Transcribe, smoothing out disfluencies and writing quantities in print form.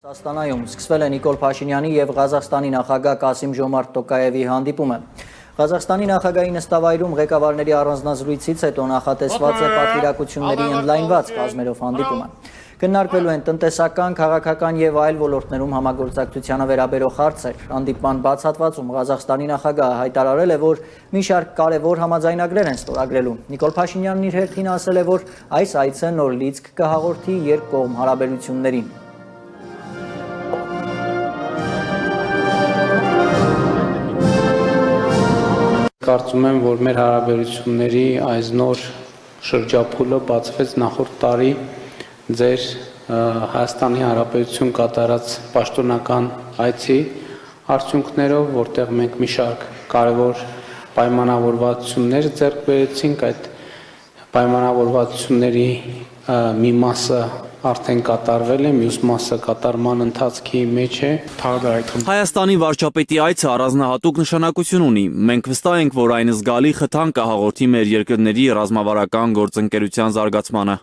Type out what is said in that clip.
Աստանայում սկսվել է Նիկոլ Փաշինյանի և Ղազախստանի նախագահ Կասիմ-Ժոմարթ Տոկաևի հանդիպումը։ Ղազախստանի նախագահի նստավայրում ղեկավարների առանձնազրույցից հետո նախատեսված է պատվիրակությունների ընդլայնված կազմերով հանդիպումը։ Քննարկվելու են տնտեսական, քաղաքական և այլ ոլորտներում համագործակցությանը վերաբերող հարցեր։ Հանդիպման բաց հատվածում Ղազախստանի նախագահը հայտարարել է, որ մի շարք կարևոր համաձայնագրեր են ստորագրելու։ Նիկոլ Փաշինյանն իր հերթին ասել է, որ այս այցը նոր լիցք կհաղորդի երկկողմ հարաբերություններին։ Կարծում եմ, որ մեր հարաբերությունների այս նոր շրջափուլը բացվեց նախորդ տարի ձեր Հայաստանի Հանրապետություն կատարած պաշտոնական այցի արդյունքներով, որտեղ մենք մի շարք կարևոր պայմանավորվածություններ ձեռք բերեցինք, այդ պայմանավորվածությունների մի մասը արդեն կատարվել է, մյուս մասը կատարման ընթացքի մեջ է։ Հայաստանի վարչապետի այցը առանձնահատուկ նշանակություն ունի։ Մենք վստահ ենք, որ այն զգալի խթան կհաղորդի մեր երկրների ռազմավարական գործընկերության զարգացմանը։